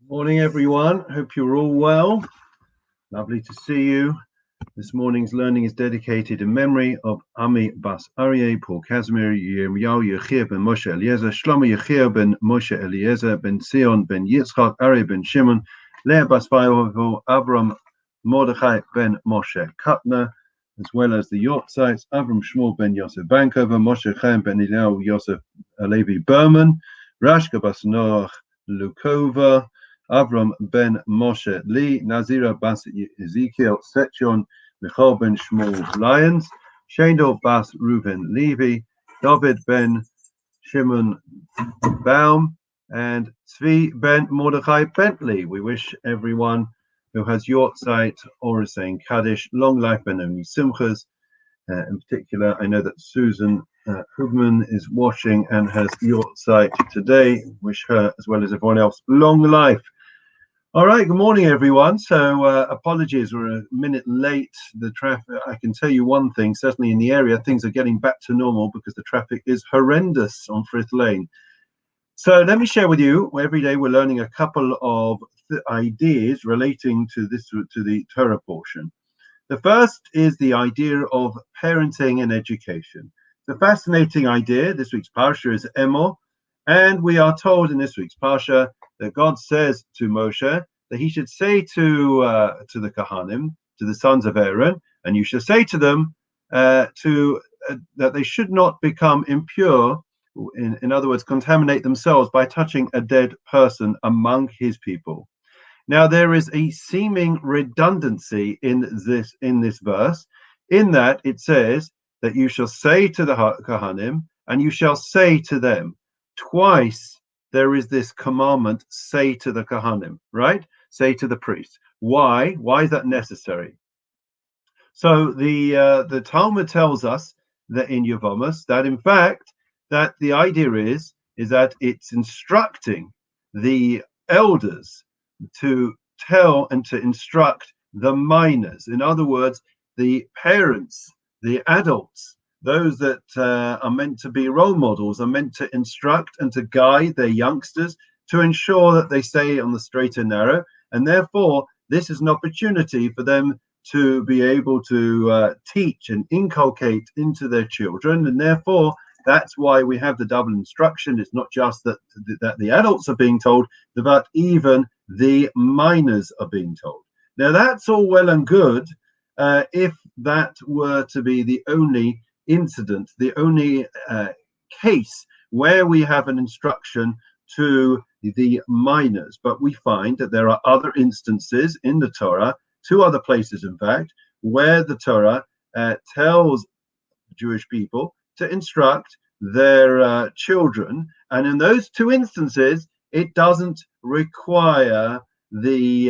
Morning, everyone. Hope you're all well. Lovely to see you. This morning's learning is dedicated in memory of Ami Bas Aryeh, Paul Casimir, Yirmiyahu Yechir ben Moshe Eliezer, Shlomo Yechir ben Moshe Eliezer, ben Sion ben Yitzchak, Aryeh ben Shimon, Leah Bas Vayovo, Avram Mordechai ben Moshe Kutner, as well as the Yortzites, Avram Shmuel ben Yosef Bankover, Moshe Chaim ben Eliyahu Yosef Levi Berman, Rashka Bas Noach Lukova, Avram ben Moshe Lee, Nazira Bas Ezekiel Setjon, Michal ben Shmuel Lyons, Shendel Bas Reuven Levy, David ben Shimon Baum, and Tzvi ben Mordechai Bentley. We wish everyone who has Yortzeit or is saying Kaddish long life and only simchas. In particular, I know that Susan Hubman is watching and has Yortzeit today. Wish her, as well as everyone else, long life. All right, good morning, everyone. So apologies, we're a minute late. The traffic, I can tell you one thing, certainly in the area, things are getting back to normal because the traffic is horrendous on Frith Lane. So let me share with you, every day we're learning a couple of ideas relating to the Torah portion. The first is the idea of parenting and education. It's a fascinating idea. This week's parsha is emor, and we are told in this week's parsha that God says to Moshe that he should say to the Kohanim, to the sons of Aaron, and you shall say to them that they should not become impure, in other words, contaminate themselves by touching a dead person among his people. Now, there is a seeming redundancy in this verse, in that it says that you shall say to the Kohanim, and you shall say to them. Twice there is this commandment, say to the Kohanim, right? Say to the priests. Why? Why is that necessary? So the Talmud tells us that in Yevamos, that in fact, that the idea is that it's instructing the elders to tell and to instruct the minors. In other words, the parents, the adults, those that are meant to be role models, are meant to instruct and to guide their youngsters to ensure that they stay on the straight and narrow. And therefore, this is an opportunity for them to be able to teach and inculcate into their children. And therefore, that's why we have the double instruction. It's not just that the adults are being told, but even the minors are being told. Now, that's all well and good if that were to be the only incident, the only case where we have an instruction to the minors. But we find that there are other instances in the Torah, two other places, in fact, where the Torah tells Jewish people to instruct their children. And in those two instances, it doesn't require the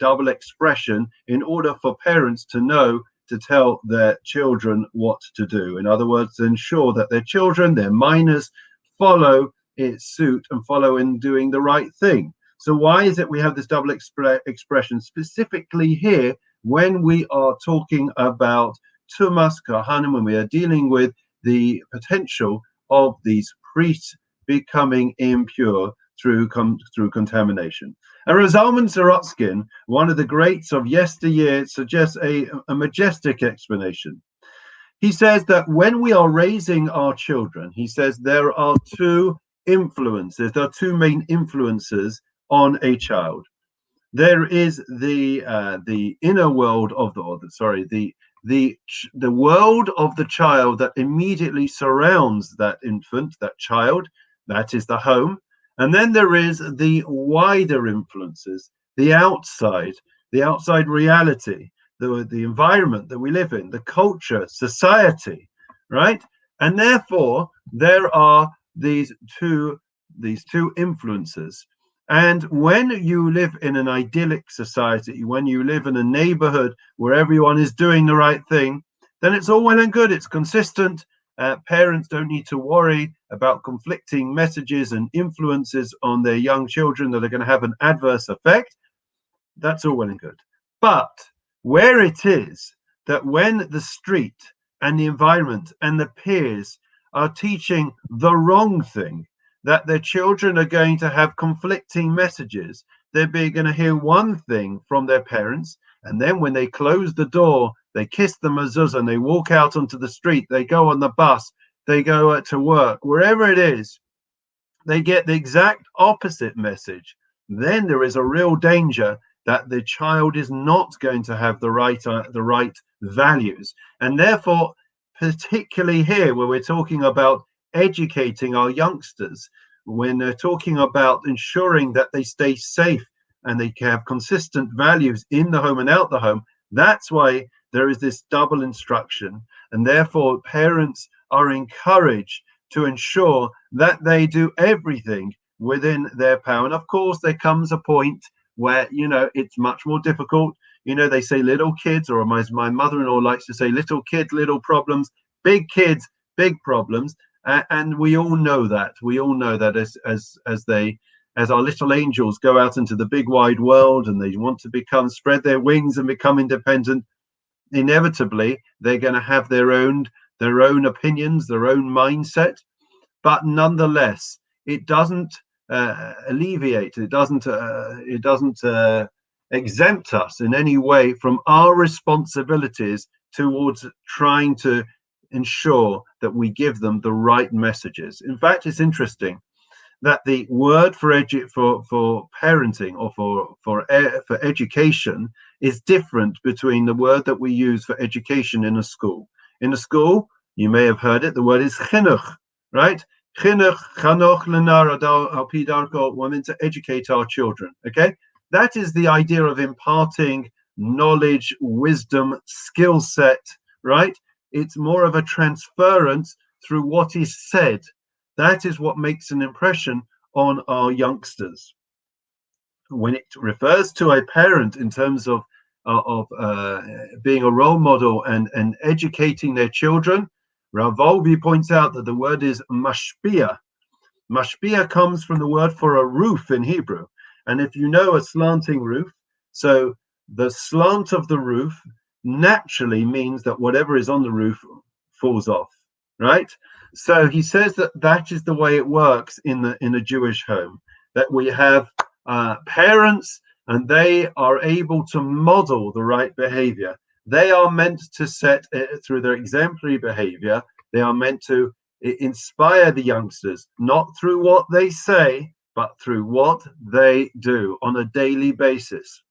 double expression in order for parents to know to tell their children what to do. In other words, to ensure that their children, their minors, follow its suit and follow in doing the right thing. So why is it we have this double expression specifically here when we are talking about Tumas Kohanim, when we are dealing with the potential of these priests becoming impure through contamination? And Zalman Sorotskin, one of the greats of yesteryear, suggests a majestic explanation. He says that when we are raising our children, he says there are two influences, there are two main influences on a child. There is the inner world of the world of the child that immediately surrounds that infant, that child, that is the home. And then there is the wider influences, the outside reality, the environment that we live in, the culture, society, right? And therefore, there are these two influences. And when you live in an idyllic society, when you live in a neighborhood where everyone is doing the right thing, then it's all well and good. It's consistent. Parents don't need to worry about conflicting messages and influences on their young children that are going to have an adverse effect. That's all well and good. But where it is that when the street and the environment and the peers are teaching the wrong thing, that their children are going to have conflicting messages. They're going to hear one thing from their parents, and then when they close the door, they kiss the mezuzah and they walk out onto the street, they go on the bus, they go to work, wherever it is, they get the exact opposite message. Then there is a real danger that the child is not going to have the right values. And therefore, particularly here where we're talking about educating our youngsters, when they're talking about ensuring that they stay safe and they can have consistent values in the home and out the home, that's why there is this double instruction. And therefore, parents are encouraged to ensure that they do everything within their power. And of course, there comes a point where, it's much more difficult. They say little kids, or my mother-in-law likes to say little kids, little problems, big kids, big problems. And we all know that. We all know that as our little angels go out into the big wide world and they want to spread their wings and become independent, inevitably they're going to have their own opinions, their own mindset. But nonetheless, it doesn't alleviate, it doesn't exempt us in any way from our responsibilities towards trying to ensure that we give them the right messages. In fact, it's interesting that the word for parenting or for education is different between the word that we use for education in a school. In a school, you may have heard it, the word is chinuch, right? Chinuch, chanoch lenar al pi darko, we're meant to educate our children, okay? That is the idea of imparting knowledge, wisdom, skill set, right? It's more of a transference through what is said. That is what makes an impression on our youngsters. When it refers to a parent in terms of being a role model and educating their children, Rav Volbe points out that the word is mashpia. Mashpia comes from the word for a roof in Hebrew. And if you know a slanting roof, so the slant of the roof naturally means that whatever is on the roof falls off, right? So he says that is the way it works in a Jewish home, that we have parents and they are able to model the right behavior. They are meant to set, through their exemplary behavior, they are meant to inspire the youngsters, not through what they say, but through what they do on a daily basis,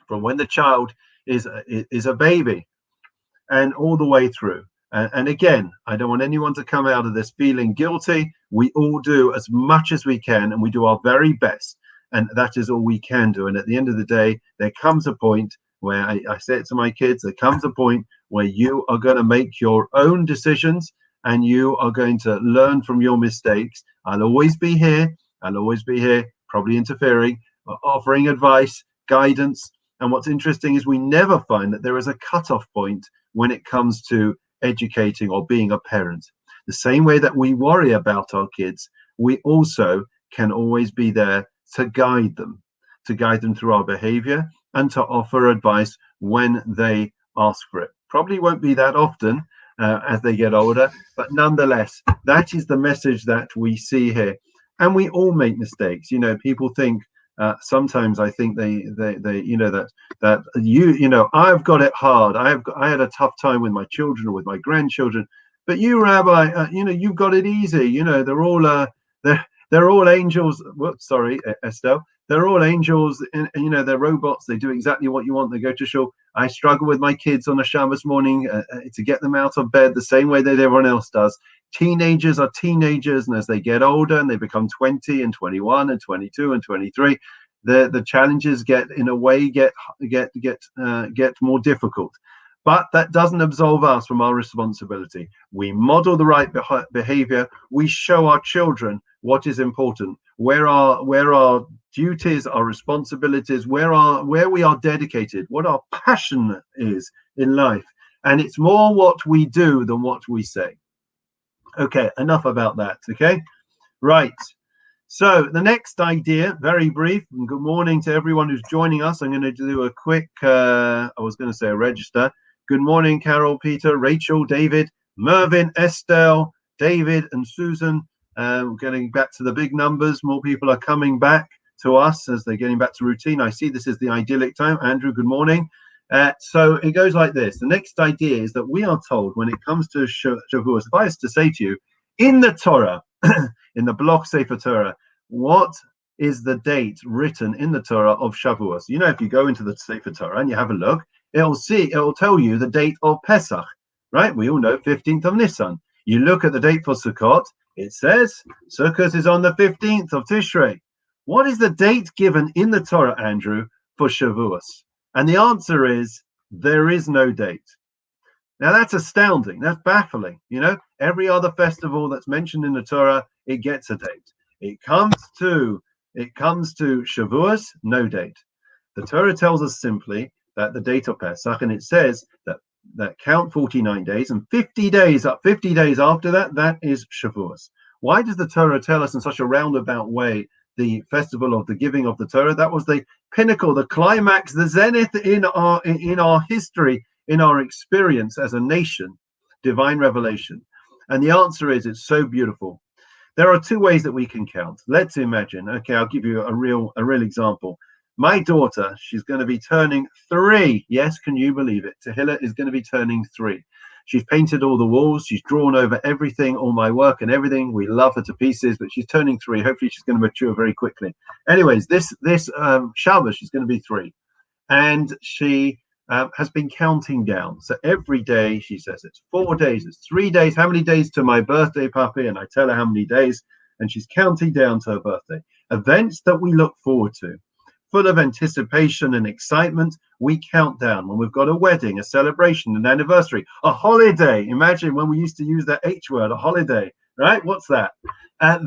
from when the child is a baby and all the way through. And again, I don't want anyone to come out of this feeling guilty. We all do as much as we can, and we do our very best. And that is all we can do. And at the end of the day, there comes a point where I say it to my kids, there comes a point where you are going to make your own decisions and you are going to learn from your mistakes. I'll always be here. I'll always be here, probably interfering, offering advice, guidance. And what's interesting is we never find that there is a cutoff point when it comes to educating or being a parent. The same way that we worry about our kids, we also can always be there to guide them through our behavior and to offer advice when they ask for it. Probably won't be that often as they get older, but nonetheless, that is the message that we see here. And we all make mistakes. People think sometimes I think they I've got it hard. I had a tough time with my children or with my grandchildren, but you, Rabbi, you've got it easy. They're all angels. Whoops, sorry, Estelle. They're all angels, and they're robots. They do exactly what you want. They go to shul. I struggle with my kids on a Shabbos morning to get them out of bed the same way that everyone else does. Teenagers are teenagers, and as they get older and they become 20 and 21 and 22 and 23, the challenges get more difficult. But that doesn't absolve us from our responsibility. We model the right behavior. We show our children what is important, where our duties, our responsibilities, where we are dedicated, what our passion is in life. And it's more what we do than what we say. Okay, enough about that. Okay, right. So the next idea, very brief, and good morning to everyone who's joining us. I'm going to do a quick, I was going to say a register. Good morning, Carol, Peter, Rachel, David, Mervyn, Estelle, David and Susan, Getting back to the big numbers. More people are coming back to us as they're getting back to routine. I see this is the idyllic time. Andrew, good morning. So it goes like this. The next idea is that we are told when it comes to Shavuos, if I was to say to you, in the Torah, in the block Sefer Torah, what is the date written in the Torah of Shavuos? You know, if you go into the Sefer Torah and you have a look, it'll tell you the date of Pesach, right? We all know 15th of Nisan. You look at the date for Sukkot, it says Sukkot is on the 15th of Tishrei. What is the date given in the Torah, Andrew, for Shavuos? And the answer is there is no date. Now that's astounding. That's baffling. You know, every other festival that's mentioned in the Torah, it gets a date. It comes to Shavuos, no date. The Torah tells us simply that the date of Pesach, and it says that count 49 days and 50 days after that, that is Shavuos. Why does the Torah tell us in such a roundabout way the festival of the giving of the Torah? That was the pinnacle, the climax, the zenith in our history, in our experience as a nation, divine revelation. And the answer is, it's so beautiful. There are two ways that we can count. Let's imagine, okay, I'll give you a real example. My daughter, she's going to be turning 3. Yes, can you believe it? Tehillah is going to be turning 3. She's painted all the walls. She's drawn over everything, all my work and everything. We love her to pieces, but she's turning 3. Hopefully she's going to mature very quickly. Anyways, this shabbos, she's going to be 3. And she has been counting down. So every day she says, it's 4 days, it's 3 days. How many days to my birthday, Papi? And I tell her how many days. And she's counting down to her birthday. Events that we look forward to. Full of anticipation and excitement, we count down. When we've got a wedding, a celebration, an anniversary, a holiday. Imagine when we used to use that H word, a holiday, right? What's that?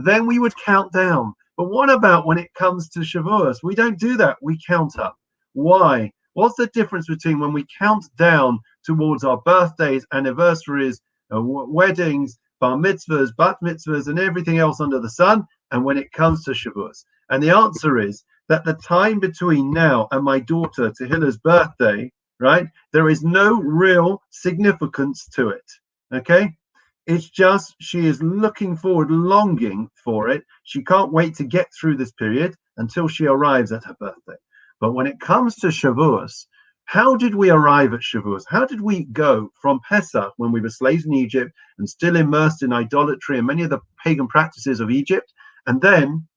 Then we would count down. But what about when it comes to Shavuos? We don't do that. We count up. Why? What's the difference between when we count down towards our birthdays, anniversaries, weddings, bar mitzvahs, bat mitzvahs, and everything else under the sun, and when it comes to Shavuos? And the answer is that the time between now and my daughter Tehillah's birthday, right, there is no real significance to it, okay? It's just she is looking forward, longing for it. She can't wait to get through this period until she arrives at her birthday. But when it comes to Shavuos, how did we arrive at Shavuos? How did we go from Pesach, when we were slaves in Egypt and still immersed in idolatry and many of the pagan practices of Egypt, and then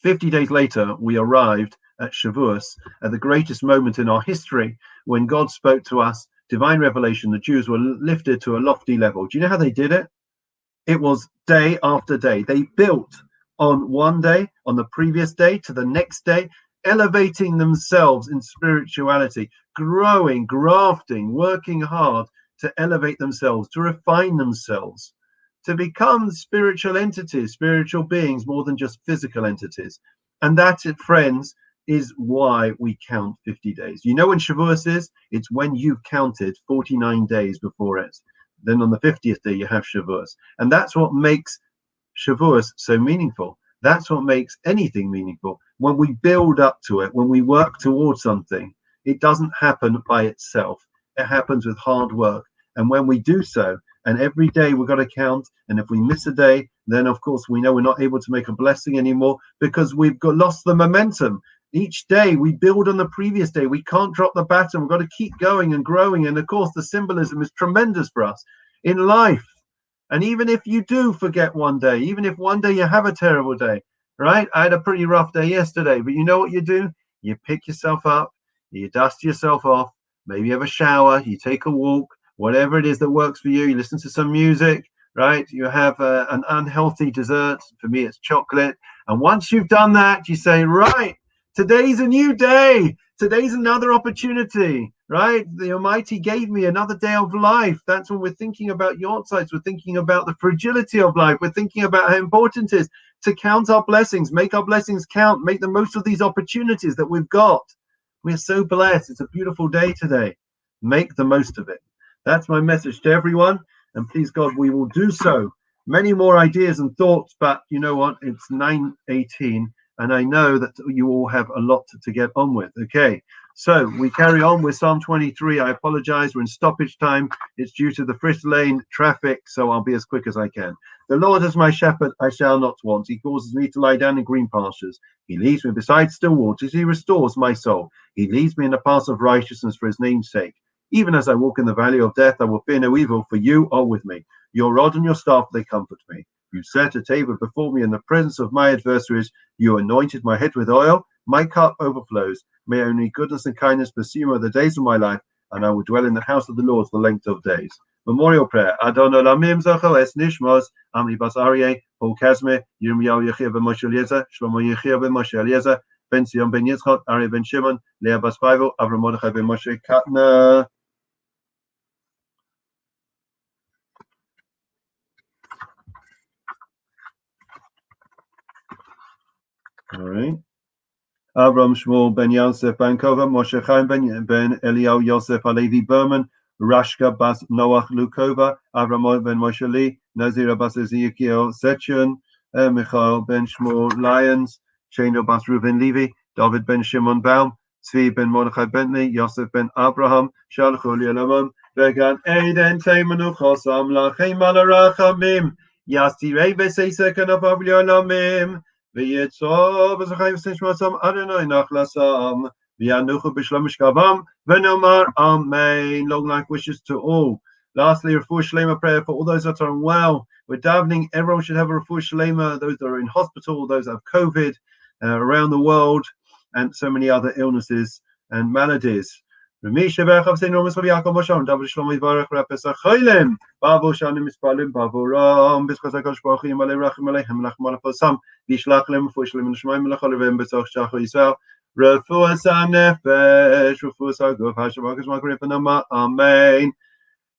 50 days later, we arrived at Shavuos, at the greatest moment in our history, when God spoke to us, divine revelation. The Jews were lifted to a lofty level. Do you know how they did it? It was day after day. They built on one day, on the previous day, to the next day, elevating themselves in spirituality, growing, grafting, working hard to elevate themselves, to refine themselves, to become spiritual entities, spiritual beings, more than just physical entities. And that, friends, is why we count 50 days. You know when Shavuos is? It's when you've counted 49 days before it. Then on the 50th day, you have Shavuos. And that's what makes Shavuos so meaningful. That's what makes anything meaningful. When we build up to it, when we work towards something, it doesn't happen by itself. It happens with hard work. And when we do so, and every day we've got to count, and if we miss a day, then of course we know we're not able to make a blessing anymore because we've lost the momentum. Each day we build on the previous day. We can't drop the baton. We've got to keep going and growing. And of course the symbolism is tremendous for us in life. And even if you do forget one day, even if one day you have a terrible day, right? I had a pretty rough day yesterday, but you know what you do? You pick yourself up, you dust yourself off, maybe you have a shower, you take a walk, whatever it is that works for you. You listen to some music, right? You have an unhealthy dessert. For me, it's chocolate. And once you've done that, you say, right, today's a new day. Today's another opportunity, right? The Almighty gave me another day of life. That's when we're thinking about Yortzites. We're thinking about the fragility of life. We're thinking about how important it is to count our blessings, make our blessings count, make the most of these opportunities that we've got. We're so blessed. It's a beautiful day today. Make the most of it. That's my message to everyone. And please God, we will do so. Many more ideas and thoughts, but you know what? It's 9:18. And I know that you all have a lot to get on with. Okay, So we carry on with Psalm 23. I apologize, we're in stoppage time. It's due to the Frisch Lane traffic, so I'll be as quick as I can. The Lord is my shepherd, I shall not want. He causes me to lie down in green pastures. He leads me beside still waters. He restores my soul. He leads me in the paths of righteousness for his name's sake. Even as I walk in the valley of death, I will fear no evil, for you are with me. Your rod and your staff, they comfort me. You set a table before me in the presence of my adversaries. You anointed my head with oil. My cup overflows. May only goodness and kindness pursue me the days of my life, and I will dwell in the house of the Lord for the length of days. Memorial prayer. Adon Olamim Zachal Es Nishmos, Amli Bas Aryeh, Paul Kazmir, Yirmiyahu Yechia ben Moshe Eliezer, Shlomo Yechia ben Moshe Eliezer, Ben Sion ben Yitzchak, Aryeh ben Shimon, Leah Bas Faivel, Avram Mordechai ben Moshe Katner. All right. Avram Shmuel ben Yosef Bankova, Moshe Chaim ben Eliyahu Yosef Halevi Berman, Rashka Bas Noach Lukova, Avram ben Moshe Lee, Nazira Bas Ezekiel Setchun, Michael ben Shmuel Lyons, Shano Bas Reuven Levi, David ben Shimon Baum, Tzvi ben Mordechai Bentley, Yosef ben Abraham, Shalchu Li'olamim, Vegan Eiden Teimanu Chosam Lachem Alarachamim, Yastirei V'Seisek Anapav Li'olamim, V'yitzov V'Zachayim Sinshmatzam Adonai Nachlasam V'yanuchu B'Shlomish Kavam V'nomar Amen. Long life wishes to all. Lastly, Refuah Shlema prayer for all those that are unwell. We're davening. Everyone should have a Refuah Shlema. Those that are in hospital, those that have COVID around the world, and so many other illnesses and maladies. Remisha Berchav Sein Romas Yaakov Moshe David Shlomo Yivarech Rapes Acholim Bavo Shanim Mispalim Bavo Ram B'Zchus HaKadosh Baruch Hu Yimalei Rachim Aleichem Lachim Alafosam Yishlach Lem Refuah Shlema Nishmayim L'Cholivim B'Tzach Shacho Yisrael Refuah Sanefesh Refuah Saguf Hashem Baruch Shema Nama Amen.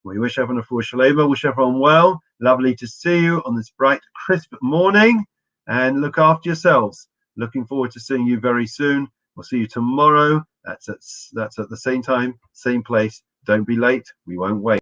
We wish everyone a Refuah Shlema. Wish everyone well. Lovely to see you on this bright, crisp morning, and look after yourselves. Looking forward to seeing you very soon. We'll see you tomorrow. That's at the same time, same place. Don't be late. We won't wait.